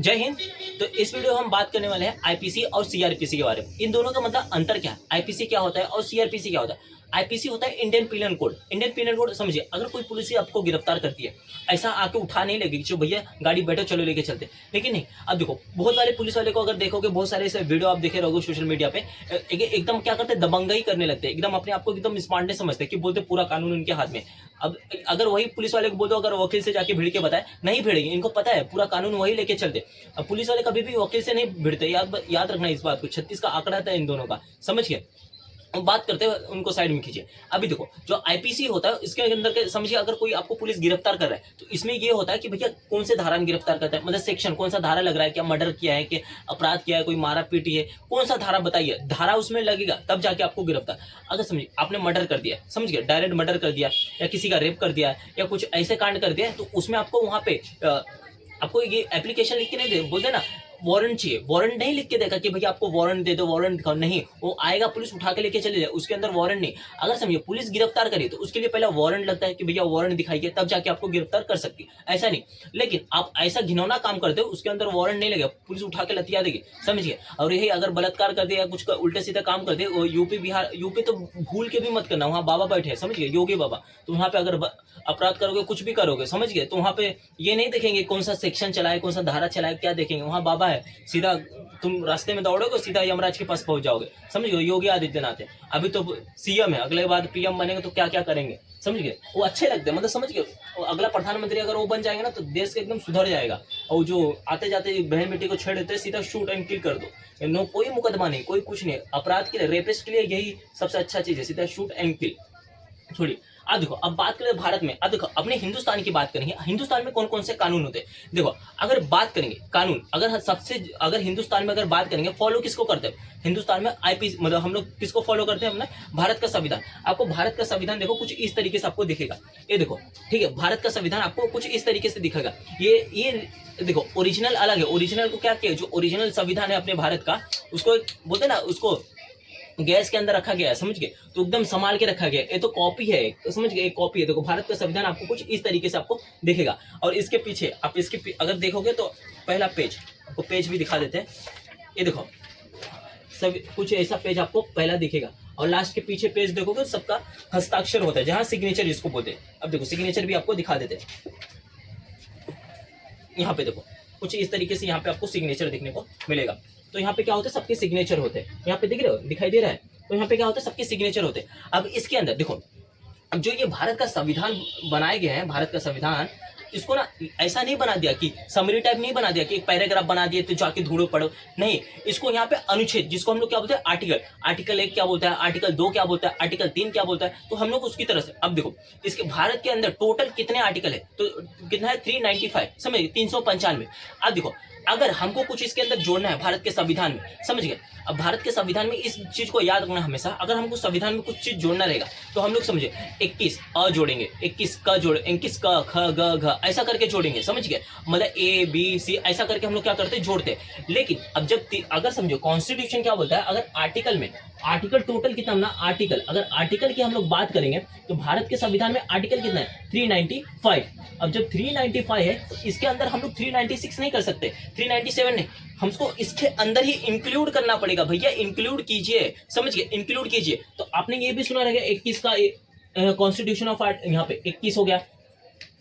जय हिंद। तो इस वीडियो में हम बात करने वाले हैं आईपीसी और सीआरपीसी के बारे में। इन दोनों का मतलब अंतर क्या है, आईपीसी क्या होता है और सीआरपीसी क्या होता है। आईपीसी होता है Indian penal code. Indian penal code समझिए, अगर कोई पुलिस आपको गिरफ्तार करती है, ऐसा आके उठा नहीं लगेगी जो भैया गाड़ी बैठो चलो लेके चलते, लेकिन नहीं। अब देखो बहुत सारे पुलिस वाले को अगर देखोगे, बहुत सारे ऐसे वीडियो आप देखे रहोगे सोशल मीडिया पे, एकदम क्या करते हैं, दबंगई करने लगते हैं, एकदम अपने आप को एकदम स्मार्टनेस समझते हैं कि बोलते पूरा कानून उनके हाथ में। अब अगर वही पुलिस वाले को बोल दो, अगर वकील से जाके भिड़ के बताए, नहीं भिड़ेंगे, इनको पता है पूरा कानून वही लेके चलते। अब पुलिस वाले कभी भी वकील से नहीं भिड़ते, याद रखना इस बात को। 36 का आंकड़ा था इन दोनों का, समझ गए। अब बात करते हैं, उनको साइड में खींचिए। अभी देखो जो आईपीसी होता है इसके अंदर के समझिए, अगर कोई आपको पुलिस गिरफ्तार कर रहा है तो इसमें ये होता है कि भैया कौन से धारा में गिरफ्तार करता है, मतलब सेक्शन कौन सा धारा लग रहा है, क्या मर्डर किया है, कि अपराध किया है, कोई मारा पीटी है, कौन सा धारा बताइए, धारा उसमें लगेगा तब जाके आपको गिरफ्तार। अगर समझिए आपने मर्डर कर दिया, समझ गए, डायरेक्ट मर्डर कर दिया या किसी का रेप कर दिया या कुछ ऐसे कांड कर दिया, तो उसमें आपको वहां पे आपको ये एप्लीकेशन लिख के नहीं दे, बोलते ना वारंट चाहिए, वारंट नहीं लिख के देगा कि भैया आपको वारंट दे दो, वारंट दिखाओ, नहीं, वो आएगा पुलिस उठा के लेके चले जाए, उसके अंदर वारंट नहीं। अगर समझिए पुलिस गिरफ्तार करी तो उसके लिए पहला वारंट लगता है कि भैया वारंट दिखाइए, तब जाके आपको गिरफ्तार कर सकती है, ऐसा नहीं। लेकिन आप ऐसा घिनौना काम करते हो उसके अंदर वारंट नहीं लगेगा, पुलिस उठा के लतिया देगी, समझिए। और यही अगर बलात्कार कर दिया, कुछ उल्टे सीधे काम कर दे, वो यूपी बिहार, यूपी तो भूल के भी मत करना, वहाँ बाबा बैठे हैं, समझ गए, योगी बाबा, तो वहाँ पे अगर अपराध करोगे, कुछ भी करोगे, समझ गए, तो वहाँ पे ये नहीं देखेंगे कौन सा सेक्शन चलाए, कौन सा धारा चलाए, क्या देखेंगे, वहाँ बाबा है, सीधा तुम रास्ते में दौड़ोगे सीधा यमराज के पास पहुंच जाओगे, समझ गए। योगी आदित्यनाथ है, अभी तो सीएम है, अगले बाद पीएम बनेंगे तो क्या क्या करेंगे, समझ गए, वो अच्छे लगते हैं, मतलब समझ गए। अगला प्रधानमंत्री अगर वो बन जाएंगे ना तो देश एकदम सुधर जाएगा। और जो आते जाते बहन बेटी को छेड़ देते हैं, सीधा शूट एंड किल कर दो, नो कोई मुकदमा नहीं, कोई कुछ नहीं। अपराध के लिए, रेपिस्ट के लिए यही सबसे अच्छा चीज है, सीधा शूट एंड किल। छोड़िए, अब देखो, अब बात करें भारत में। अब देखो अपने हिंदुस्तान की बात करेंगे, हिंदुस्तान में कौन कौन से कानून होते हैं। देखो अगर बात करेंगे कानून, अगर हिंदुस्तान में अगर बात करेंगे, फॉलो किसको करते हैं हिंदुस्तान में, आईपीसी, मतलब हम लोग किसको फॉलो करते हैं, अपना भारत का संविधान। आपको भारत का संविधान देखो कुछ इस तरीके से आपको दिखेगा, ये देखो, ठीक है, भारत का संविधान आपको कुछ इस तरीके से दिखेगा। ये देखो ओरिजिनल अलग है, ओरिजिनल को क्या किया, जो ओरिजिनल संविधान है अपने भारत का, उसको बोलते हैं ना, उसको गैस के अंदर रखा गया है, समझ गए, तो एकदम संभाल के रखा गया है। ये तो कॉपी है, तो समझ गए, एक कॉपी है। देखो भारत का संविधान आपको कुछ इस तरीके से आपको दिखेगा। और इसके पीछे आप अगर देखोगे तो पहला पेज, आपको पेज भी दिखा देते हैं, ये देखो सब कुछ ऐसा पेज आपको पहला दिखेगा। और लास्ट के पीछे पेज देखोगे सबका हस्ताक्षर होता है, जहां सिग्नेचर इसको बोलते हैं। अब देखो सिग्नेचर भी आपको दिखा देते हैं, यहाँ पे देखो कुछ इस तरीके से यहाँ पे आपको सिग्नेचर देखने को मिलेगा। तो यहाँ पे क्या होता है, सबके सिग्नेचर होते हैं, यहाँ पे दिख रहे हो, दिखाई दे रहा है, तो यहाँ पे क्या होता है, सबके सिग्नेचर होते हैं। अब इसके अंदर देखो, अब जो ये भारत का संविधान बनाए गए हैं, भारत का संविधान, इसको ना ऐसा नहीं बना दिया कि समरी टाइप नहीं बना दिया कि एक पैराग्राफ बना दिए तो जाके ढूंढो पढ़ो, नहीं। इसको यहाँ पे अनुच्छेद, जिसको हम लोग क्या बोलते हैं, आर्टिकल, आर्टिकल 1 क्या बोलता है, आर्टिकल 2 क्या बोलता है, आर्टिकल 3 क्या बोलता है, तो हम लोग उसकी तरह से। अब देखो इसके भारत के अंदर टोटल कितने आर्टिकल है, तो कितना है, 395, समझ 395। अब देखो अगर हमको कुछ इसके अंदर जोड़ना है भारत के संविधान में, समझ गए। अब भारत के संविधान में इस चीज को याद रखना हमेशा, अगर हमको संविधान में कुछ चीज जोड़ना रहेगा तो हम लोग समझे 21 अ जोड़ेंगे, 21 क जोड़े, 21 क ख ग घ ऐसा करके जोड़ेंगे, समझ गए, मतलब ए बी सी ऐसा करके हम लोग क्या करते हैं, जोड़ते हैं। लेकिन अब जब अगर समझो कॉन्स्टिट्यूशन क्या बोलता है, अगर आर्टिकल में, आर्टिकल टोटल कितना ना, आर्टिकल, अगर आर्टिकल की हम लोग बात करेंगे तो भारत के संविधान में आर्टिकल कितना है, 395। अब जब 395 है तो इसके अंदर हम लोग 396 नहीं कर सकते, 397 नहीं, हमको इसके अंदर ही इंक्लूड करना पड़ेगा। भैया इंक्लूड कीजिए, समझ गए, इंक्लूड कीजिए। तो आपने ये भी सुना रहेगा 21 का कॉन्स्टिट्यूशन ऑफ आर्ट, यहाँ पे 21 हो गया,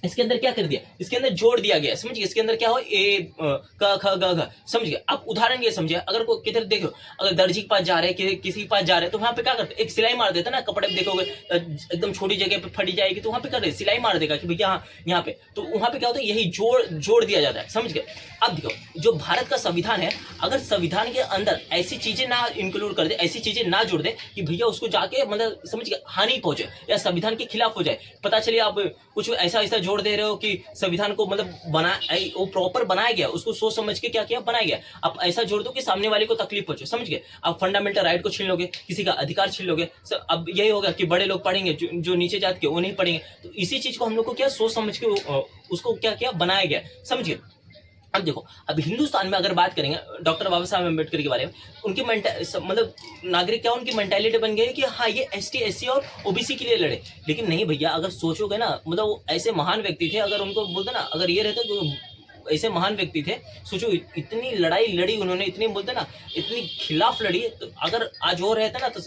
इसके अंदर क्या कर दिया, इसके अंदर जोड़ दिया गया, समझिए, इसके अंदर क्या हो, ए क ख ग घ, समझिए। आप उदाहरण ये समझिए, अगर कोई किधर देखो, अगर दर्जी के पास जा रहे हैं, किसी के पास जा रहे हैं, तो वहां पे क्या करते, एक सिलाई मार देता ना, कपड़े पे देखोगे एकदम छोटी जगह पे फटी जाएगी, तो वहां पे कर रहे सिलाई मार देगा कि भैया हाँ यहाँ पे, तो वहां पे क्या होता है, यही जोड़ दिया जाता है, समझ गए। अब देखो जो भारत का संविधान है, अगर संविधान के अंदर ऐसी चीजें ना इंक्लूड कर दे, ऐसी चीजें ना जोड़ दे कि भैया उसको जाके मतलब समझ गए हानि पहुंचे या संविधान के खिलाफ हो जाए, पता चलिए आप कुछ ऐसा जोड़ दे रहे हो कि संविधान को मतलब वो प्रॉपर बनाया गया, उसको सोच समझ के क्या किया, बनाया गया, आप ऐसा जोड़ दो कि सामने वाले को तकलीफ पहुंचे, समझ गए। आप फंडामेंटल राइट को छीन लोगे, किसी का अधिकार छीन लोगे। अब यही होगा कि बड़े लोग पढ़ेंगे, जो नीचे जात के वो नहीं पढ़ेंगे, तो इसी चीज को हम लोग को क्या सोच समझ के उसको क्या किया, बनाया गया, समझिए। अब देखो अब हिंदुस्तान में अगर बात करेंगे डॉक्टर बाबा साहब अम्बेडकर के बारे में, उनकी मतलब नागरिक क्या उनकी मेंटालिटी बन गई है कि हाँ ये एसटी एससी और ओबीसी के लिए लड़े। लेकिन नहीं भैया, अगर सोचोगे ना, मतलब वो ऐसे महान व्यक्ति थे, अगर उनको बोलते ना, अगर ये रहते तो ऐसे महान व्यक्ति थे, सोचो इतनी लड़ाई लड़ी उन्होंने, इतनी बोलते ना इतनी खिलाफ लड़ी, तो अगर आज वो रहता ना तो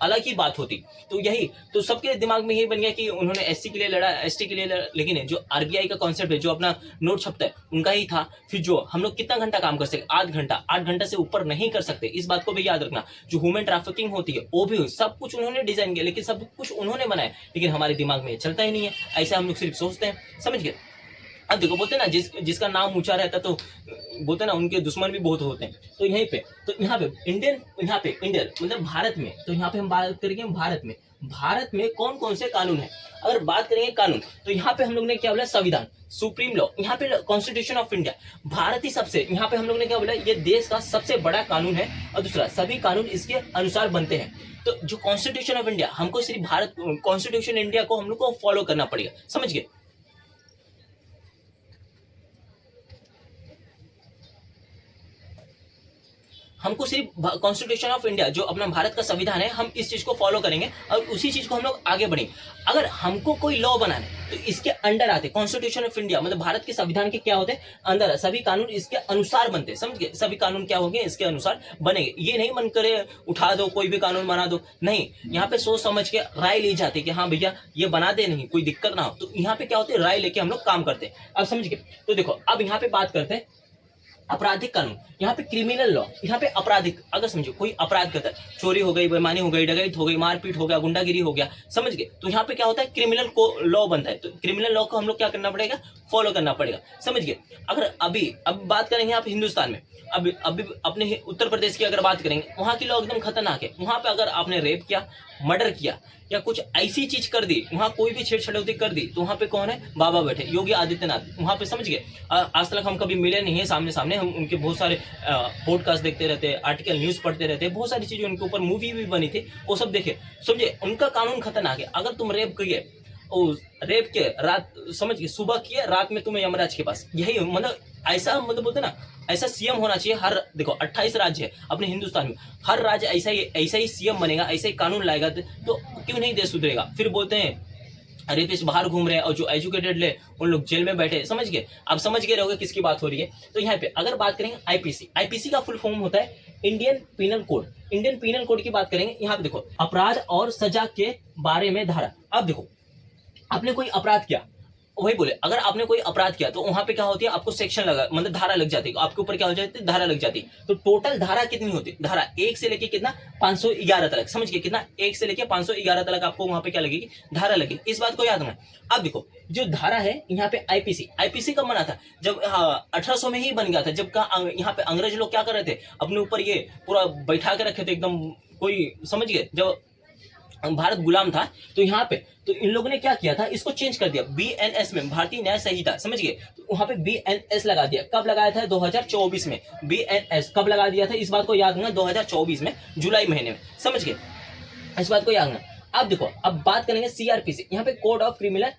अलग ही बात होती। तो यही तो सबके दिमाग में यही बन गया कि उन्होंने एससी के लिए लड़ा, एसटी के लिए लड़ा, लेकिन जो आरबीआई का कॉन्सेप्ट है, जो अपना नोट छपता है उनका ही था। फिर जो हम लोग कितना घंटा काम कर सकते, 8 घंटा से ऊपर नहीं कर सकते, इस बात को भी याद रखना। जो ह्यूमन ट्रैफिकिंग होती है वो भी सब कुछ उन्होंने डिजाइन किया, लेकिन सब कुछ उन्होंने बनाया, लेकिन हमारे दिमाग में चलता ही नहीं है, ऐसा हम लोग सिर्फ सोचते हैं, समझ गए। अब देखो बोलते ना जिसका नाम ऊंचा रहता तो बोलते ना उनके दुश्मन भी बहुत होते हैं। तो यहीं पे यहाँ पे इंडियन मतलब भारत में, तो यहाँ पे हम बात करेंगे भारत में कौन कौन से कानून है। अगर बात करेंगे कानून, तो यहाँ पे हम लोग ने क्या बोला, संविधान, सुप्रीम लॉ, यहाँ पे कॉन्स्टिट्यूशन ऑफ इंडिया, भारत ही सबसे, यहाँ पे हम लोग ने क्या बोला, ये देश का सबसे बड़ा कानून है। और दूसरा, सभी कानून इसके अनुसार बनते हैं। तो जो कॉन्स्टिट्यूशन ऑफ इंडिया, हमको सिर्फ भारत कॉन्स्टिट्यूशन इंडिया को हम लोग को फॉलो करना पड़ेगा, समझ गए। हमको सिर्फ कॉन्स्टिट्यूशन ऑफ इंडिया, जो अपना भारत का संविधान है, हम इस चीज को फॉलो करेंगे और उसी चीज को हम लोग आगे बढ़ेंगे। अगर हमको कोई लॉ बनाना है तो इसके अंडर आते, कॉन्स्टिट्यूशन ऑफ इंडिया मतलब भारत के संविधान के क्या होते हैं, अंदर सभी कानून इसके अनुसार बनते हैं, समझ गए। सभी कानून क्या होंगे, इसके अनुसार बनेंगे। ये नहीं मन करे उठा दो कोई भी कानून बना दो, नहीं, यहाँ पे सोच समझ के राय ली जाती है कि हाँ भैया ये बना दे, नहीं कोई दिक्कत ना हो। तो यहाँ पे क्या होती है, राय लेके हम लोग काम करते हैं। अब समझ गए। तो देखो अब यहाँ पे बात करते हैं आपराधिक कानून, यहाँ पे क्रिमिनल लॉ, यहाँ पे आपराधिक, अगर समझो कोई अपराध करता है, चोरी हो गई, बेईमानी हो गई, डकैती हो गई, मारपीट हो गया, गुंडागिरी हो गया, समझ गए, तो यहाँ पे क्या होता है, क्रिमिनल को लॉ बनता है। तो क्रिमिनल लॉ को हम लोग क्या करना पड़ेगा, फॉलो करना पड़ेगा, समझ गए। अगर अब बात करेंगे आप हिंदुस्तान में, अभी अपने उत्तर प्रदेश की अगर बात करेंगे, वहाँ की लॉ एकदम खतरनाक है। वहाँ पे अगर आपने रेप किया, मर्डर किया या कुछ ऐसी चीज कर दी, वहाँ कोई भी छेड़छाड़ी कर दी, तो वहाँ पे कौन है, बाबा बैठे, योगी आदित्यनाथ वहाँ पे, समझ गए। आज तक हम कभी मिले नहीं है सामने सामने, हम उनके बहुत सारे पॉडकास्ट देखते रहते हैं, आर्टिकल न्यूज पढ़ते रहते हैं, बहुत सारी चीजें उनके ऊपर मूवी भी बनी थी, वो सब देखे, समझे। उनका कानून खतरनाक है। अगर तुम रेप किए, रेप के रात, समझ गए, सुबह किए, रात में तुम्हें यमराज के पास, यही मतलब ऐसा, मतलब बोलते ना, ऐसा सीएम होना चाहिए हर, देखो 28 राज्य है अपने हिंदुस्तान में, हर राज्य ऐसा ही सीएम बनेगा, ऐसा ही कानून लाएगा, तो क्यों नहीं देश सुधरेगा। फिर बोलते हैं रेपिस्ट बाहर घूम रहे हैं और जो एजुकेटेड ले उन लोग जेल में बैठे, समझ गए। अब समझ गए रहोगे किसकी बात हो रही है। तो यहाँ पे अगर बात करेंगे आईपीसी का फुल फॉर्म होता है Indian Penal Code. Indian Penal Code की बात करेंगे, यहाँ पे देखो अपराध और सजा के बारे में धारा। अब देखो आपने कोई अपराध किया, वही बोले, अगर आपने कोई अपराध किया तो वहां पे क्या होती है, आपको सेक्शन लगा, मतलब धारा लग जाती है, आपके ऊपर क्या हो जाती है, धारा लग जाती है। तो टोटल धारा कितनी होती है, धारा 1 से लेके कितना 511 तक, समझ गए, कितना 1 से लेके 511 तक आपको वहां पे क्या लगेगी, धारा लगेगी। इस बात को याद रखना। अब देखो जो धारा है यहाँ पे आईपीसी कब बना था, जब 1800 में ही बन गया था, जब यहाँ पे अंग्रेज लोग क्या कर रहे थे, अपने ऊपर ये पूरा बैठा के रखे थे एकदम, कोई समझ गए, जब भारत गुलाम था। तो यहाँ पे तो इन लोगों ने क्या किया था, इसको चेंज कर दिया, बीएनएस में, भारतीय न्याय संहिता, समझ गए। तो वहां पे बीएनएस लगा दिया। कब लगाया था, 2024 में। बीएनएस कब लगा दिया था, इस बात को याद रखना, 2024 में जुलाई महीने में, समझ गए, इस बात को याद रखना। अब देखो अब बात करेंगे सीआरपीसी, यहाँ पे कोड ऑफ क्रिमिनल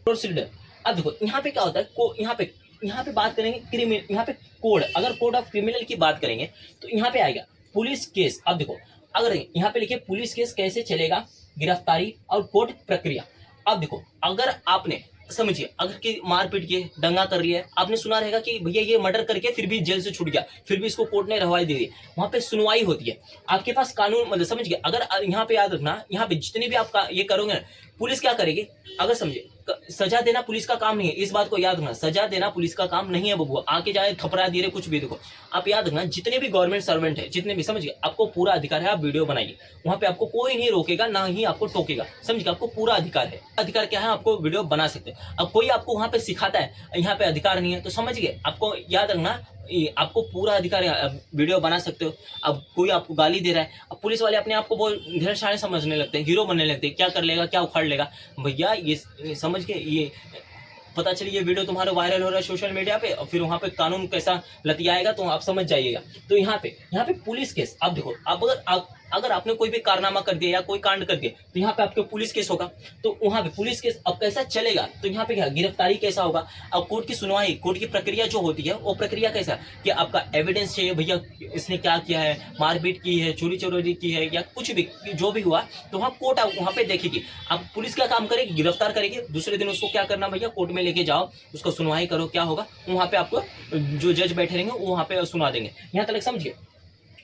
प्रोसीजर। अब देखो यहाँ पे क्या होता है, यहाँ पे बात करेंगे क्रिमिनल, यहाँ पे कोड, अगर कोड ऑफ क्रिमिनल की बात करेंगे तो यहाँ पे आएगा पुलिस केस। अब देखो अगर यहाँ पे लिखे पुलिस केस कैसे चलेगा, गिरफ्तारी और कोर्ट प्रक्रिया। अब देखो अगर आपने, समझिए, अगर कि मारपीट किए, दंगा कर रही है, आपने सुना रहेगा कि भैया ये मर्डर करके फिर भी जेल से छूट गया, फिर भी इसको कोर्ट ने रवाई दे दी, वहां पे सुनवाई होती है, आपके पास कानून, मतलब समझ गए। अगर यहाँ पे याद रखना, यहाँ पे जितने भी आप ये करोगे ना, पुलिस क्या करेगी, अगर समझे, सजा देना पुलिस का काम नहीं है, इस बात को याद रखना, सजा देना पुलिस का काम नहीं है बबुआ, आके जाए थपड़ा दे रहे कुछ भी। देखो आप याद रखना, जितने भी गवर्नमेंट सर्वेंट है, जितने भी, समझिए, आपको पूरा अधिकार है, आप वीडियो बनाइए, वहां पे आपको कोई नहीं रोकेगा, ना ही आपको टोकेगा, समझिए, आपको पूरा अधिकार है। अधिकार क्या है, आपको वीडियो बना सकते हैं। अब कोई आपको वहां पे सिखाता है यहाँ पे अधिकार नहीं है, तो समझिए, आपको याद रखना, आपको पूरा अधिकार है, वीडियो बना सकते हो। अब कोई आपको गाली दे रहा है, अब पुलिस वाले अपने आप को बहुत ढेर सारे समझने लगते हैं, हीरो बनने लगते हैं, क्या कर लेगा, क्या उखाड़ लेगा। भैया ये समझ के, ये पता चली ये वीडियो तुम्हारे वायरल हो रहा है सोशल मीडिया पे, और फिर वहाँ पे कानून कैसा लतियाएगा तो आप समझ जाइएगा। तो यहाँ पे पुलिस केस, अब देखो, अब अगर आप अगर आपने कोई भी कारनामा कर दिया या कोई कांड कर दिया तो यहाँ पे आपके पुलिस केस होगा। तो वहां पे पुलिस केस अब कैसा चलेगा, तो यहाँ पे क्या गिरफ्तारी कैसा होगा। अब कोर्ट की सुनवाई, कोर्ट की प्रक्रिया जो होती है वो प्रक्रिया कैसा कि आपका एविडेंस चाहिए, भैया इसने क्या किया है, मारपीट की है, चोरी चोरी की है या कुछ भी जो भी हुआ, तो वहाँ कोर्ट वहाँ पे देखेगी। अब पुलिस क्या काम करेगी, गिरफ्तार करेगी, दूसरे दिन उसको क्या करना भैया, कोर्ट में लेके जाओ, उसको सुनवाई करो, क्या होगा वहाँ पे आपको जो जज बैठे रहेंगे वो वहाँ पे सुना देंगे। यहाँ तक समझिए,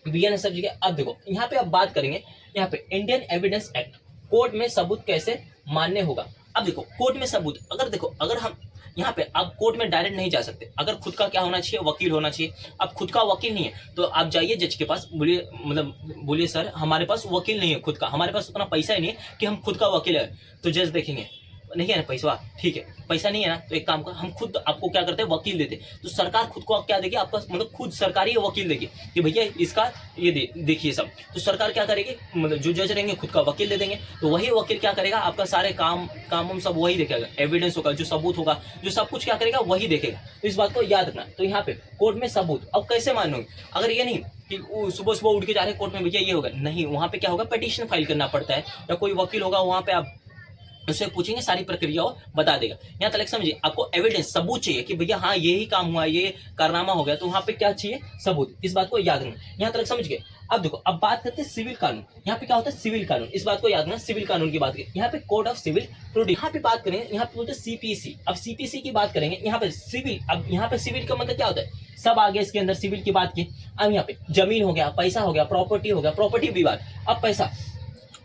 बीएन समझिए। अब देखो यहाँ पे अब बात करेंगे, यहाँ पे इंडियन एविडेंस एक्ट, कोर्ट में सबूत कैसे मान्य होगा। अब देखो कोर्ट में सबूत, अगर देखो अगर हम यहाँ पे आप कोर्ट में डायरेक्ट नहीं जा सकते, अगर खुद का क्या होना चाहिए, वकील होना चाहिए। अब खुद का वकील नहीं है तो आप जाइए जज के पास, बोलिए मतलब बोलिए सर हमारे पास वकील नहीं है खुद का, हमारे पास उतना पैसा ही नहीं है कि हम खुद का वकील है। तो जज देखेंगे नहीं है ना पैसा, ठीक है पैसा नहीं है ना, तो एक काम कर, हम खुद आपको क्या करते हैं वकील देते। तो सरकार खुद को आप क्या देगी, आपका मतलब खुद सरकारी वकील देगी कि भैया इसका ये देखिए सब। तो सरकार क्या करेगी, मतलब जो जज रहेंगे खुद का वकील दे देंगे। तो वही वकील क्या करेगा, आपका सारे काम सब वही देखेगा, एविडेंस होगा, जो सबूत होगा, जो सब कुछ क्या करेगा वही देखेगा। तो इस बात को याद रखना। तो यहाँ पे कोर्ट में सबूत अब कैसे मानोगे, अगर ये नहीं कि सुबह सुबह उठ के जा रहे कोर्ट में भैया ये होगा, नहीं, वहां पे क्या होगा, पिटीशन फाइल करना पड़ता है, या कोई वकील होगा वहां पे आप उससे पूछेंगे, सारी प्रक्रिया वो बता देगा। यहाँ तक समझिए, आपको एविडेंस सबूत चाहिए कि भैया हाँ यही काम हुआ, ये कारनामा हो गया, तो वहां पे क्या चाहिए, सबूत। इस बात को याद रखना। यहाँ तक समझ गए। अब देखो अब बात करते हैं सिविल कानून। यहाँ पे क्या होता है, सिविल कानून, इस बात को याद रखना, सिविल कानून की बात करें। यहाँ पे कोड ऑफ सिविल प्रोसीजर, यहाँ पे बात करें, यहाँ पे बोलते हैं सीपीसी। अब सीपीसी की बात करेंगे, यहाँ पे सिविल, अब यहाँ पे सिविल का मतलब क्या होता है, सब आगे इसके अंदर सिविल की बात की। अब यहाँ पे जमीन हो गया, पैसा हो गया, प्रॉपर्टी हो गया, प्रॉपर्टी विवाद। अब पैसा,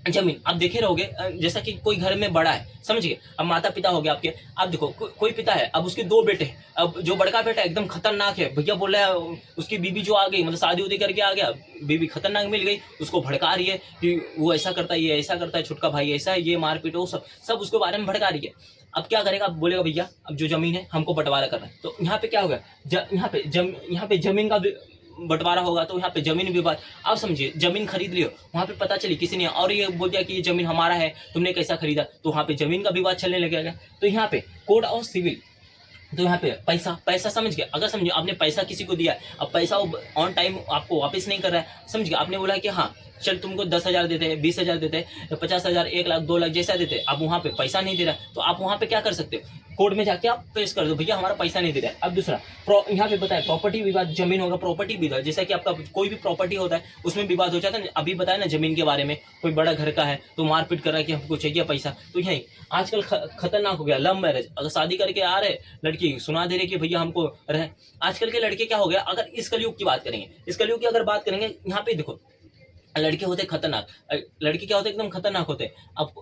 जमीन, आप देखे रहोगे जैसा कि कोई घर में बड़ा है, समझिए, अब माता पिता हो गया आपके, अब देखो कोई पिता है, अब उसके दो बेटे हैं। अब जो बड़का बेटा एकदम खतरनाक है, भैया बोल रहा है, उसकी बीबी जो आ गई, मतलब शादी उदी करके आ गया, बीबी खतरनाक मिल गई, उसको भड़का रही है कि वो ऐसा करता है, ये ऐसा करता है, छुटका भाई ऐसा है, ये मारपीट, वो सब उसके बारे में भड़का रही है। अब क्या करेगा, अब बोलेगा भैया अब जो जमीन है हमको बंटवारा करना है। तो यहाँ पे क्या होगा, यहाँ पे जमीन का बंटवारा होगा, तो यहाँ पे जमीन विवाद। आप समझिए, जमीन खरीद लियो, वहां पे पता चली किसी ने और ये बोल दिया कि ये जमीन हमारा है, तुमने कैसा खरीदा, तो वहां पे जमीन का विवाद चलने लगेगा। तो यहाँ पे कोड ऑफ सिविल, तो यहाँ पे पैसा समझ गया, अगर समझिए आपने पैसा किसी को दिया है, अब पैसा वो ऑन टाइम आपको वापस नहीं कर रहा है, समझ गया, आपने बोला है कि हाँ चल तुमको 10,000 देते हैं, 20,000 देते हैं, 50,000, 1 लाख, 2 लाख जैसा देते हैं, आप वहाँ पे पैसा नहीं दे रहा है, तो आप वहाँ पे क्या कर सकते हो, कोर्ट में जाके आप पेश कर दो, भैया हमारा पैसा नहीं दे रहा है। अब दूसरा यहाँ पे बताया प्रॉपर्टी विवाद, जमीन होगा, प्रॉपर्टी विवाद, जैसा कि आपका कोई भी प्रॉपर्टी होता है उसमें विवाद हो जाता है। अभी बताया ना जमीन के बारे में, कोई बड़ा घर का है तो मारपीट कर रहा है कि हमको चाहिए पैसा, तो यही आजकल खतरनाक हो गया लव मैरिज। अगर शादी करके आ रहे लड़की सुना दे रहे कि भैया हमको रहे, आजकल के लड़के क्या हो गया, अगर इस कलयुग की बात करेंगे, इस कलयुग की अगर बात करेंगे, यहाँ पे देखो लड़के होते खतरनाक, लड़के क्या होते एकदम खतरनाक होते। अब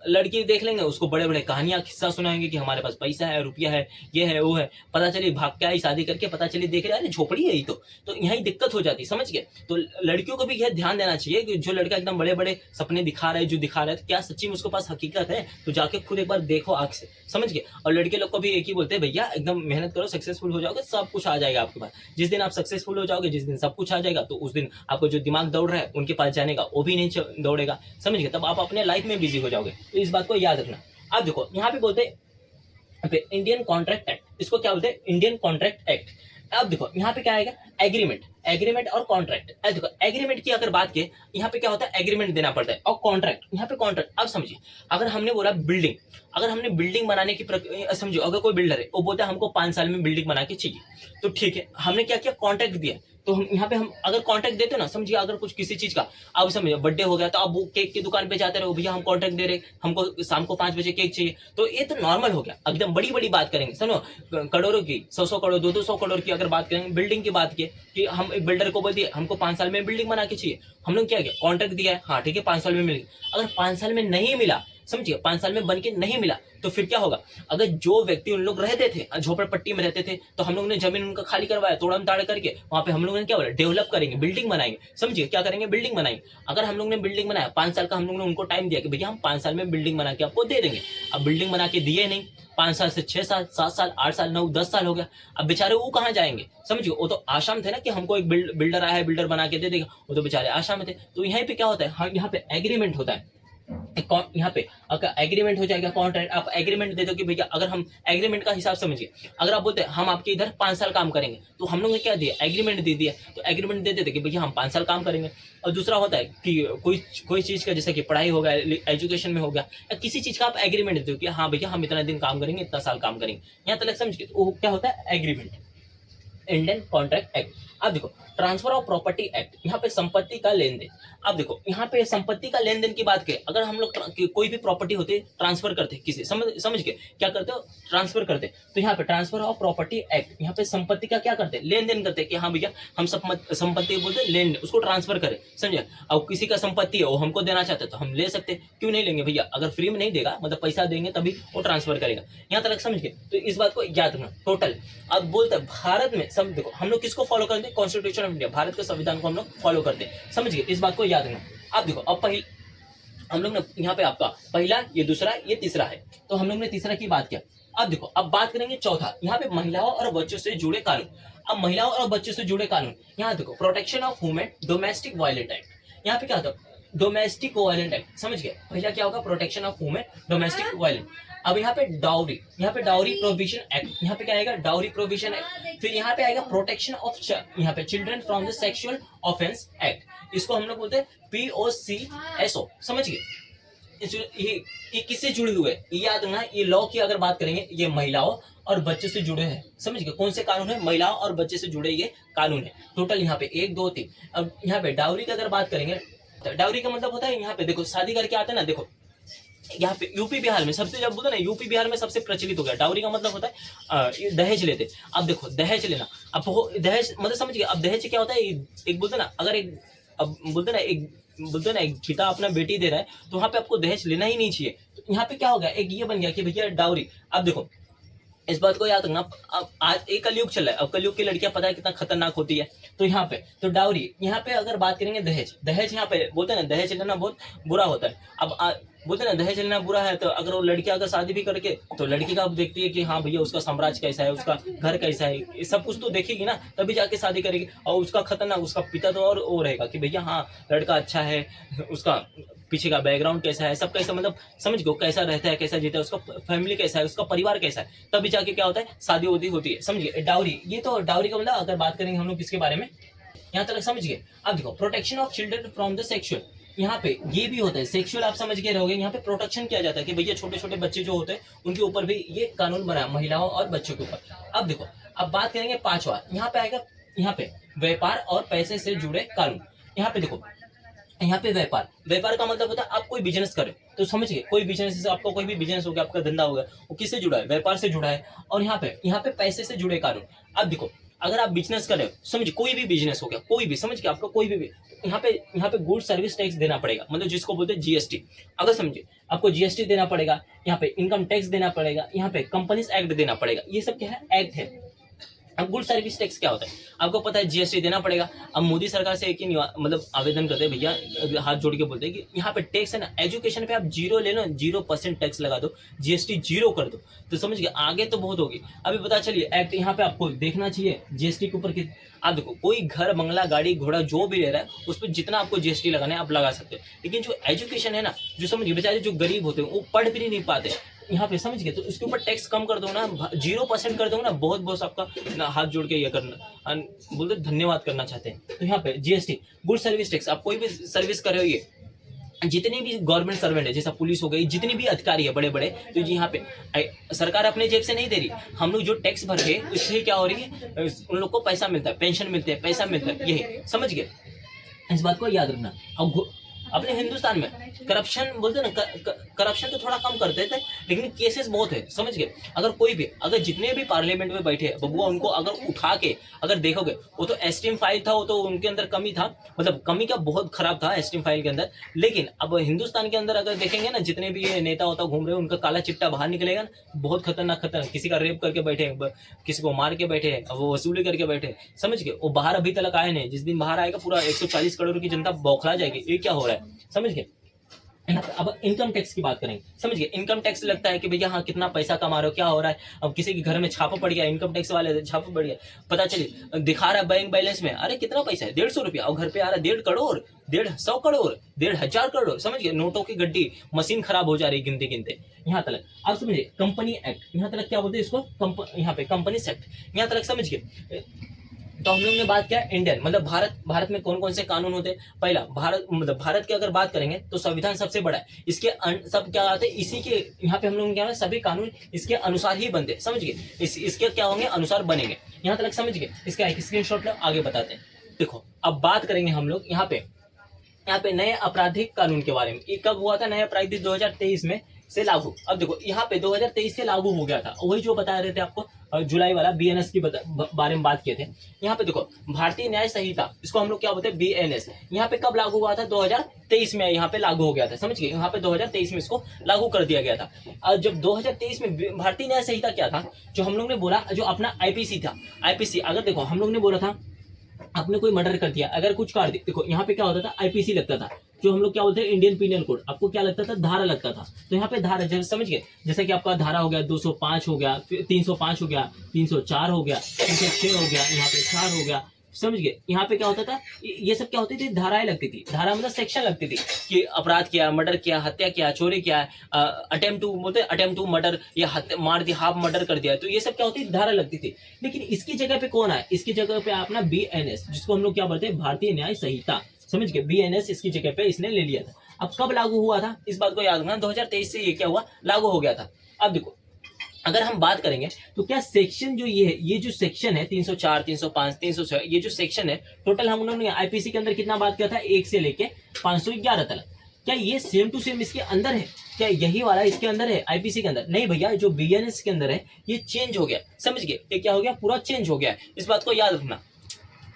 लड़की देख लेंगे, उसको बड़े बड़े कहानियां किस्सा सुनाएंगे कि हमारे पास पैसा है, रुपया है, ये है वो है, पता चली भाग के आई शादी करके, पता चली देख रहे अरे झोपड़ी है ही, तो यही दिक्कत हो जाती, समझ गए। तो लड़कियों को भी यह ध्यान देना चाहिए कि जो लड़का एकदम बड़े बड़े सपने दिखा रहा है, जो दिखा रहा है, क्या सच्ची में उसके पास हकीकत है, तो जाके खुद एक बार देखो आंख से, समझ गए। और लड़के लोग को भी एक ही बोलते हैं, भैया एकदम मेहनत करो, सक्सेसफुल हो जाओगे, सब कुछ आ जाएगा आपके पास। जिस दिन आप सक्सेसफुल हो जाओगे, जिस दिन सब कुछ आ जाएगा, तो उस दिन आपको जो दिमाग दौड़ रहा है उनके पास जाने का वो भी नहीं दौड़ेगा, समझ गए, तब आप अपने लाइफ में बिजी हो जाओगे। तो इस बात को याद रखना। अब देखो यहाँ पे बोलते हैं इंडियन कॉन्ट्रैक्ट एक्ट, इसको क्या बोलते हैं, इंडियन कॉन्ट्रैक्ट एक्ट। अब देखो यहाँ पे क्या आएगा, एग्रीमेंट और कॉन्ट्रैक्ट। देखो एग्रीमेंट की अगर बात की, यहाँ पे क्या होता है, एग्रीमेंट देना पड़ता है, और कॉन्ट्रैक्ट, यहाँ पे कॉन्ट्रैक्ट। अब समझिए, अगर हमने बोला बिल्डिंग, अगर हमने बिल्डिंग बनाने की समझो, अगर कोई बिल्डर है वो बोलता है हमको 5 साल में बिल्डिंग बना के चाहिए, तो ठीक है, हमने क्या किया, कॉन्ट्रैक्ट दिया। तो हम यहाँ पे हम अगर कॉन्ट्रैक्ट देते ना, समझिए अगर कुछ किसी चीज का, अब समझिए बर्थडे हो गया, तो आप वो केक की दुकान पे जाते रहो, भैया हम कॉन्ट्रैक्ट दे रहे, हमको शाम को 5 बजे केक चाहिए, तो ये तो नॉर्मल हो गया। एकदम बड़ी बड़ी बात करेंगे, सुनो करोड़ों की, 100 करोड़, 200 करोड़ की अगर बात करेंगे, बिल्डिंग की बात की कि हम एक बिल्डर को बोल दिए हमको 5 साल में बिल्डिंग बना के चाहिए, हम लोग क्या किया, कॉन्ट्रैक्ट दिया है, हाँ ठीक है 5 साल में मिलेगी। अगर 5 साल में नहीं मिला, समझिए 5 साल में बन के नहीं मिला, तो फिर क्या होगा, अगर जो व्यक्ति उन लोग रहते थे झोपड़पट्टी में रहते थे, तो हम लोग ने जमीन उनका खाली करवाया, तोड़म ताड़ करके वहां पे हम लोगों ने क्या बोला, डेवलप करेंगे, बिल्डिंग बनाएंगे, समझिए क्या करेंगे, बिल्डिंग बनाएंगे। अगर हम लोग ने बिल्डिंग बनाया 5 साल का, हम लोग ने उनको टाइम दिया कि भैया हम 5 साल में बिल्डिंग बना के आपको दे देंगे। अब बिल्डिंग बना के दिए नहीं, 5 साल से 6 साल, 7 साल, 8 साल, 9, 10 साल हो गया, अब बेचारे वो कहाँ जाएंगे, समझिए। वो तो आशा में थे ना कि हमको एक बिल्डर आया है, बिल्डर बना के दे देगा, वो तो बेचारे आशा में थे। तो यहाँ पे क्या होता है, यहाँ पे एग्रीमेंट होता है, यहाँ पे अगर एग्रीमेंट हो जाएगा, कॉन्ट्रैक्ट आप एग्रीमेंट दे दो कि भैया, अगर हम एग्रीमेंट का हिसाब समझिए, अगर आप बोलते हैं हम आपके इधर 5 साल काम करेंगे, तो हम लोग ने क्या दिया, एग्रीमेंट दे दिया, तो एग्रीमेंट दे देते कि भैया हम 5 साल काम करेंगे। और दूसरा होता है कि कोई चीज़ का, जैसे कि पढ़ाई हो गया, एजुकेशन में हो गया, या किसी चीज़ का आप एग्रीमेंट दे दो कि हाँ भैया हम इतना दिन काम करेंगे, इतना साल काम करेंगे, यहाँ तक समझ के वो क्या होता है, एग्रीमेंट। Indian contract act. अब देखो ट्रांसफर ऑफ प्रॉपर्टी एक्ट, यहाँ पे संपत्ति का लेन देन। अब देखो यहाँ पे संपत्ति का लेन देन की बात करें, अगर हम लोग कोई भी प्रॉपर्टी होती है ट्रांसफर करते किसी, समझ के क्या करते हो, ट्रांसफर करते, तो यहाँ पे ट्रांसफर ऑफ प्रॉपर्टी एक्ट, यहाँ पे संपत्ति का क्या करते हैं, लेन देन करते हैं कि हाँ भैया हम संपत्ति बोलते हैं लेन, उसको ट्रांसफर करें, समझे। अब किसी का संपत्ति है वो हमको देना चाहते हैं तो हम ले सकते हैं, क्यों नहीं लेंगे भैया, अगर फ्री में नहीं देगा, मतलब पैसा देंगे तभी वो ट्रांसफर करेगा। यहाँ तक समझ के, तो इस बात को याद रखना टोटल। अब बोलते हैं भारत में सब, देखो हम लोग किसको फॉलो करते हैं, कॉन्स्टिट्यूशन ऑफ इंडिया, भारत के संविधान को हम लोग फॉलो करते हैं, समझ गए, इस बात को याद रखना। अब देखो अब हम लोग ने यहाँ पे आपका पहला, ये दूसरा, ये तीसरा है, तो हम लोग ने तीसरा की बात किया। अब देखो अब बात करेंगे चौथा, यहाँ पे महिलाओं और बच्चों से जुड़े कानून। अब महिलाओं और बच्चों से जुड़े कानून, यहाँ देखो protection of women, domestic violent act. यहाँ पे क्या होता है, डोमेस्टिक वायलेंट एक्ट, समझ गए, पहला क्या होगा, protection of women, domestic violent. अब यहाँ पे डाउरी, यहाँ पे डाउरी प्रोविजन एक्ट, यहाँ पे क्या आएगा, डाउरी प्रोविजन एक्ट। फिर यहाँ पे आएगा प्रोटेक्शन ऑफ यहाँ पे children from the sexual offence act, इसको हम लोग बोलते हैं POCSO, समझ गए। ये किससे जुड़े हुए, ये याद रखना, ये लॉ की अगर बात करेंगे, ये महिलाओं और बच्चे से जुड़े हैं, समझ गए, कौन से कानून है, महिलाओं और बच्चे से जुड़े ये कानून है। टोटल यहाँ पे 1 2 3। अब यहाँ पे डाउरी की अगर बात करेंगे, डाउरी का मतलब होता है, यहाँ पे देखो शादी करके आते हैं ना, देखो यहाँ पे यूपी बिहार में सबसे, जब बोलते ना यूपी बिहार में सबसे प्रचलित हो गया डाउरी का मतलब होता है दहेज लेते। अब देखो दहेज लेना, अब दहेज मतलब समझिए, अब दहेज क्या होता है, एक बोलते ना, अगर एक, अब बोलते ना एक पिता अपना बेटी दे रहा है, तो वहाँ पे आपको दहेज लेना ही नहीं चाहिए। तो यहाँ पे क्या हो गया, एक ये बन गया कि भैया डाउरी। अब देखो इस बात को याद रखना, अब आज एक कलयुग चल रहा है, अब कलयुग की लड़कियां पता है कितना खतरनाक होती है, तो यहाँ पे तो डाउरी, यहाँ पे अगर बात करेंगे दहेज यहाँ पे बोलते हैं ना, दहेज लेना बहुत बुरा होता है। अब बोलते हैं ना दहेज लेना बुरा है, तो अगर वो लड़की अगर शादी भी करके, तो लड़की का अब देखती है कि हाँ भैया उसका साम्राज्य कैसा है, उसका घर कैसा है, ये सब कुछ तो देखेगी ना, तभी जाके शादी करेगी। और उसका खतरनाक, उसका पिता तो और वो रहेगा कि भैया हाँ लड़का अच्छा है, उसका पीछे का बैकग्राउंड कैसा है, सब कैसा, मतलब समझ गो कैसा रहता है, कैसा जीता है, उसका फैमिली कैसा है, उसका परिवार कैसा है, तभी जाके क्या होता है, शादी उदी होती है, समझिए। डाउरी, ये तो डाउरी का मतलब अगर बात करेंगे हम लोग किसके बारे में, यहाँ तक समझ गए। अब देखो protection of children from the sexual, यहाँ पे ये भी होता है, सेक्सुअल आप समझ के रहोगे, यहाँ पे प्रोटेक्शन किया जाता है कि भैया छोटे छोटे बच्चे जो होते हैं उनके ऊपर भी ये कानून बना है, महिलाओं और बच्चों के ऊपर। अब देखो अब बात करेंगे पांचवा, यहाँ पे आएगा, यहाँ पे व्यापार और पैसे से जुड़े कानून। यहाँ पे देखो, यहाँ पे व्यापार का मतलब होता है आप कोई बिजनेस करें, तो समझिए कोई बिजनेस, जैसे आपका कोई भी बिजनेस हो गया, आपका धंधा हो गया, वो किससे जुड़ा है, व्यापार से जुड़ा है। और यहाँ पे पैसे से जुड़े कानून। अब देखो अगर आप बिजनेस कर रहे हो, समझिए कोई भी बिजनेस हो गया, कोई भी, समझ के आपका कोई भी, यहाँ पे गुड सर्विस टैक्स देना पड़ेगा, मतलब जिसको बोलते हैं GST। अगर समझिए आपको GST देना पड़ेगा, यहाँ पे इनकम टैक्स देना पड़ेगा, यहाँ पे कंपनीज एक्ट देना पड़ेगा, ये सब क्या है, एक्ट है। अब गुड सर्विस टैक्स क्या होता है, आपको पता है GST देना पड़ेगा। अब मोदी सरकार से एक ही मतलब आवेदन करते हैं भैया, हाथ जोड़ के बोलते हैं कि यहाँ पे टैक्स है ना, एजुकेशन पे आप 0 ले लो, 0% टैक्स लगा दो, GST 0 कर दो, तो समझ गए, आगे तो बहुत होगी। अभी पता चलिए एक्ट यहाँ पे आपको देखना चाहिए GST के ऊपर कि आप देखो कोई घर बंगला गाड़ी घोड़ा जो भी ले रहा है, उस पर जितना आपको GST लगाना है आप लगा सकते हो, लेकिन जो एजुकेशन है ना, जो समझिए बेचारे जो गरीब होते हैं वो पढ़ भी नहीं पाते, यहाँ पे समझ गए, तो इसके ऊपर टैक्स कम कर दो ना, 0% कर दो ना, बहुत बहुत आपका हाथ जोड़ के ये करना, बोलते धन्यवाद करना चाहते हैं। तो यहाँ पे GST गुड सर्विस टैक्स, आप कोई भी सर्विस कर रहे हो, ये जितने भी गवर्नमेंट सर्वेंट है, जैसा पुलिस हो गई, जितने भी अधिकारी है बड़े बड़े, तो यहाँ पे सरकार अपने जेब से नहीं दे रही, हम लोग जो टैक्स भर के, इससे क्या हो रही है, उन लोग को पैसा मिलता है, पेंशन मिलते हैं, पैसा मिलता है, यही समझ गए, इस बात को याद रखना। अब अपने हिंदुस्तान में करप्शन बोलते हैं ना, करप्शन तो थोड़ा कम करते थे, लेकिन केसेस बहुत है, समझ गए। अगर कोई भी, अगर जितने भी पार्लियामेंट में बैठे हैं बबुआ, उनको अगर उठा के अगर देखोगे, वो तो एस्टीम फाइल था, वो तो उनके अंदर कमी था, मतलब कमी का बहुत खराब था एस्टीम फाइल के अंदर। लेकिन अब हिंदुस्तान के अंदर अगर देखेंगे ना, जितने भी ये नेता होता घूम रहे हैं, उनका काला चिट्टा बाहर निकलेगा ना, बहुत खतरनाक, किसी का रेप करके बैठे, किसी को मार के बैठे, वो वसूली करके बैठे, समझ गए। वो बाहर अभी तक आए नहीं, जिस दिन बाहर आएगा पूरा 140 करोड़ की जनता बौखला जाएगी, ये क्या हो रहा है, समझ गए। यहाँ पे अब इनकम टैक्स की बात करेंगे, समझिए इनकम टैक्स लगता है कि भैया हाँ कितना पैसा कमा रहे हो, क्या हो रहा है। अब किसी के घर में छापा पड़ गया, इनकम टैक्स वाले छापा पड़ गया, पता चली दिखा रहा है बैंक बैलेंस में, अरे कितना पैसा है, 150 रुपया, और घर पे आ रहा है 1.5 करोड़, 150 करोड़, 1,500 करोड़, समझ गए, नोटों की गड्डी, मशीन खराब हो जा रही है गिनते गिनते। यहाँ तक अब समझिए कंपनी एक्ट, यहाँ तक क्या बोलते हैं इसको, यहाँ पे कंपनी एक्ट, यहाँ तक समझ गए। तो हम लोग ने बात किया इंडियन, मतलब भारत में कौन कौन से कानून होते हैं। पहला भारत, मतलब भारत की अगर बात करेंगे तो संविधान सबसे बड़ा है, इसके सब क्या आते हैं, इसी के यहाँ पे हम लोग क्या है, सभी कानून इसके अनुसार ही बनते हैं, समझ गए, इसके क्या होंगे, अनुसार बनेंगे। यहाँ तक समझ गए, इसका एक स्क्रीनशॉट लो, आगे बताते हैं। देखो अब बात करेंगे हम लोग यहाँ पे नए आपराधिक कानून के बारे में। ये कब हुआ था, नए आपराधिक 2023 में से लागू। अब देखो यहाँ पे 2023 से लागू हो गया था, वही जो बता रहे थे आपको जुलाई वाला बीएनएस की बारे में बात किए थे। यहाँ पे देखो भारतीय न्याय संहिता, इसको हम लोग क्या बोलते हैं, बीएनएस। यहाँ पे कब लागू हुआ था, 2023 में यहाँ पे लागू हो गया था, समझ गए, यहाँ पे 2023 में इसको लागू कर दिया गया था। और जब 2023 में भारतीय न्याय संहिता क्या था, जो हम लोग ने बोला, जो अपना आईपीसी था, आईपीसी अगर देखो हम लोग ने बोला था, आपने कोई मर्डर कर दिया, अगर कुछ कर दिया, देखो यहाँ पे क्या होता था, आईपीसी लगता था, जो हम लोग क्या बोलते हैं, इंडियन पीनल कोड, आपको क्या लगता था, धारा लगता था। तो यहाँ पे धारा, जैसे समझ गए, जैसे कि आपका धारा हो गया 205 हो गया, 305 हो गया, 304 हो गया, 306 हो गया, यहाँ पे 4 हो गया, समझ गए। यहाँ पे क्या होता था, ये सब क्या होती थी, धाराएं लगती थी, धारा मतलब सेक्शन लगती थी कि अपराध किया, मर्डर किया, हत्या किया, चोरी किया, अटेम्प्ट टू बोलते अटेम्प्ट टू मर्डर, या मार दिया, हाफ मर्डर कर दिया, तो ये सब क्या होती थी, धारा लगती थी। लेकिन इसकी जगह पे कौन आया, इसकी जगह पे अपना बीएनएस, जिसको हम लोग क्या बोलते हैं, भारतीय न्याय संहिता, समझ गए, बीएनएस इसकी जगह पे इसने ले लिया था। अब कब लागू हुआ था, इस बात को याद रखना, 2023 से ये क्या हुआ, लागू हो गया था। अब देखो अगर हम बात करेंगे तो क्या सेक्शन जो ये है, ये जो सेक्शन है 304, 305, 306, ये जो सेक्शन है, टोटल हम लोगों ने आईपीसी के अंदर कितना बात किया था, 1 से लेके 511 तक, क्या ये सेम टू सेम इसके अंदर है, क्या यही वाला इसके अंदर है, आईपीसी के अंदर? नहीं भैया, जो बीएनएस के अंदर है ये चेंज हो गया, समझ गए, ये क्या हो गया, पूरा चेंज हो गया, इस बात को याद रखना।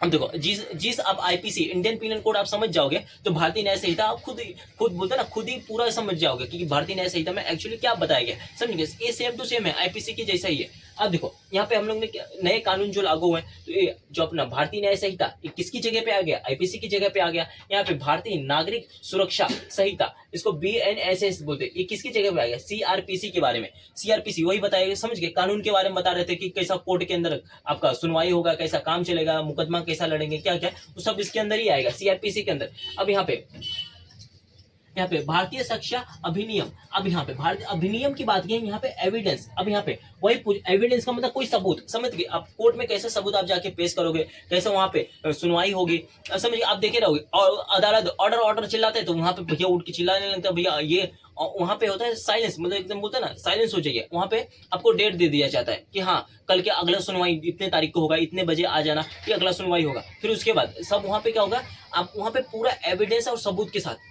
अब देखो जिस आप आईपीसी, इंडियन पीनल कोड आप समझ जाओगे, तो भारतीय न्याय संहिता आप खुद बोलते ना, खुद ही पूरा समझ जाओगे कि भारतीय न्याय संहिता में एक्चुअली क्या बताया गया, समझिए, ये सेम टू सेम है, आईपीसी की जैसा ही है। अब देखो यहाँ पे हम लोग ने नए कानून जो लागू हुए, तो ये जो अपना भारतीय न्याय संहिता, ये किसकी जगह पे आ गया, आईपीसी की जगह पे आ गया। यहाँ पे भारतीय नागरिक सुरक्षा संहिता, इसको बीएनएसएस बोलते हैं, ये किसकी जगह पे आ गया, सीआरपीसी के बारे में, सीआरपीसी वही बताएगा, समझ गए, कानून के बारे में बता रहे थे कि कैसा कोर्ट के अंदर आपका सुनवाई होगा, कैसा काम चलेगा, मुकदमा कैसा लड़ेंगे, क्या क्या, वो सब इसके अंदर ही आएगा, सीआरपीसी के अंदर। अब यहाँ पे भारतीय शिक्षा अधिनियम, अब यहाँ पे भारतीय अधिनियम की बात की, यहाँ पे एविडेंस, अब यहाँ पे वही एविडेंस का मतलब कोई सबूत, समझ गए, आप कोर्ट में कैसे सबूत आप जाके पेश करोगे, कैसे वहां पे सुनवाई होगी, समझिए, आप देखे रहोगे, और अदालत ऑर्डर चिल्लाते हैं तो वहां पे भैया उठ के चिल्लाने लगता है, भैया ये, वहां पे होता है साइलेंस, मतलब एकदम बोलते हैं ना, साइलेंस हो जाइए, वहां पे आपको डेट दे दिया जाता है कि हाँ कल के अगला सुनवाई इतने तारीख को होगा, इतने बजे आ जाना, फिर अगला सुनवाई होगा, फिर उसके बाद सब वहां पे क्या होगा, आप वहां पे पूरा एविडेंस और सबूत के साथ।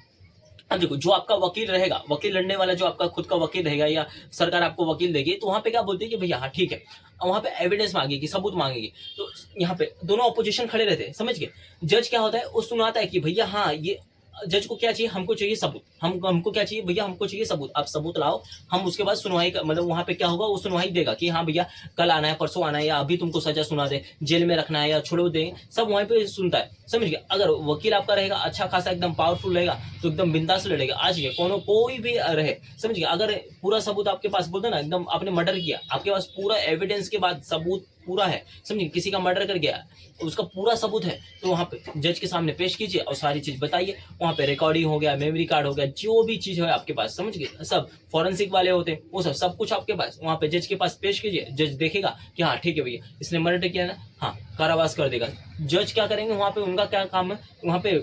अब देखो जो आपका वकील रहेगा, वकील लड़ने वाला जो आपका खुद का वकील रहेगा, या सरकार आपको वकील देगी, तो वहां पे क्या बोलते हैं कि भैया हाँ ठीक है, वहां पे एविडेंस मांगेगी, सबूत मांगेगी, तो यहाँ पे दोनों अपोजिशन खड़े रहते हैं, समझ गए। जज क्या होता है, वो सुनाता है कि भैया हाँ ये, जज को क्या चाहिए, हमको चाहिए सबूत, हमको क्या चाहिए भैया, हमको चाहिए सबूत, आप सबूत लाओ, हम उसके बाद सुनवाई का, मतलब वहां पे क्या होगा, वो सुनवाई देगा कि हाँ भैया कल आना है, परसों आना है, या अभी तुमको सजा सुना दे, जेल में रखना है या छोड़ो दे, सब वहीं पे सुनता है, समझ गए। अगर वकील आपका रहेगा अच्छा खासा, एकदम पावरफुल रहेगा, तो एकदम बिंदास लड़ेगा, आज ये कोई भी रहे, समझ गए। अगर पूरा सबूत आपके पास, बोलते ना एकदम आपने मर्डर किया, आपके पास पूरा एविडेंस के बाद सबूत पूरा है, समझिए, किसी का मर्डर कर गया, उसका पूरा सबूत है, तो वहां पे जज के सामने पेश कीजिए और सारी चीज बताइए, वहां पे रिकॉर्डिंग हो गया, मेमोरी कार्ड हो गया, जो भी चीज है आपके पास, समझ गए, सब फॉरेंसिक वाले होते हैं, वो सब कुछ आपके पास, वहां पे जज के पास पेश कीजिए, जज देखेगा कि हाँ ठीक है भैया इसने मर्डर किया ना, हाँ कारावास कर देगा। जज क्या करेंगे वहां पे, उनका क्या काम है, वहां पे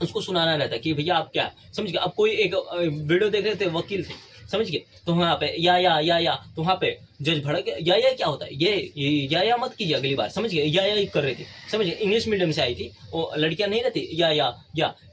उसको सुनाना रहता है कि भैया आप क्या, समझ गए। अब कोई एक वीडियो देख रहे थे, वकील थे, समझ गए, तो वहां पे या तो वहां पे जज भड़क, या क्या होता है, ये या मत कीजिए अगली बार, समझ गए, या कर रही थी, समझ गए, इंग्लिश मीडियम से आई थी, वो लड़कियां नहीं रहती, या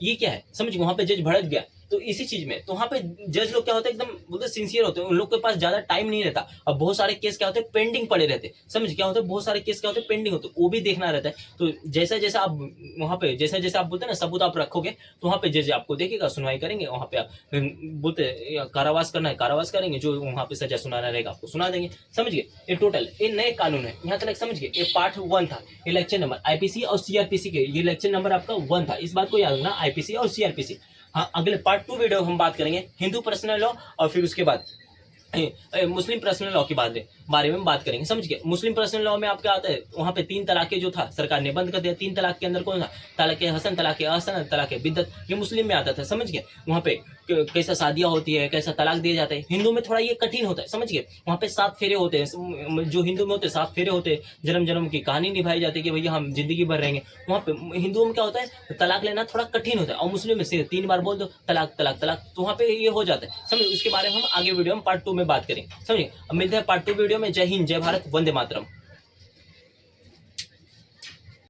ये क्या है, समझ गए, वहां पे जज भड़क गया। तो इसी चीज में, तो वहां पे जज लोग क्या होते हैं, एकदम बोलते सिंसियर होते हैं, उन लोग के पास ज्यादा टाइम नहीं रहता, और बहुत सारे केस क्या होते हैं, पेंडिंग पड़े रहते हैं, समझ क्या होते हैं, बहुत सारे केस क्या होते हैं, पेंडिंग होते हैं, वो भी देखना रहता है। तो जैसा जैसा आप वहां पे, जैसा आप बोलते हैं ना, सबूत आप रखोगे, तो वहां पे जज आपको देखेगा, सुनवाई करेंगे, वहां पे आप बोलते कारावास करना है कारावास करेंगे, जो वहां पे सजा सुनाना रहेगा आपको सुना देंगे, समझ गए। ये टोटल ये नए कानून है, यहाँ तक समझ गए। ये पार्ट 1 था, ये लेक्चर नंबर आईपीसी और सीआरपीसी के, ये लेक्चर नंबर आपका 1 था, इस बात को याद रखना, आईपीसी और सीआरपीसी। हाँ, अगले पार्ट 2 वीडियो हम बात करेंगे हिंदू पर्सनल लॉ और फिर उसके बाद मुस्लिम पर्सनल लॉ के बारे में बात करेंगे। समझ गए? मुस्लिम पर्सनल लॉ में आप क्या आता है, वहां पे 3 तलाक जो था सरकार ने बंद कर दिया। 3 तलाक के अंदर कौन था? तलाक हसन, तलाक अहसन, तलाक बिद्दत, ये मुस्लिम में आता था। समझ गए? वहां पे कैसा शादियां होती है, कैसा तलाक दिए जाते हैं। हिंदू में थोड़ा ये कठिन होता है। समझ गए? वहां पे 7 फेरे होते हैं, जो हिंदू में होते हैं 7 फेरे होते हैं, जन्म जन्म की कहानी निभाई जाती है कि भैया हम जिंदगी भर रहेंगे। वहां पे हिंदुओं में क्या होता है, तलाक लेना थोड़ा कठिन होता है, और मुस्लिम में सिर्फ 3 बार बोल दो तलाक तलाक तलाक, तो वहां पे ये हो जाता है। समझे? उसके बारे में हम आगे वीडियो में पार्ट 2 में बात करेंगे। समझिए? अब मिलते हैं पार्ट 2 वीडियो में। जय हिंद, जय भारत, वंदे मातरम।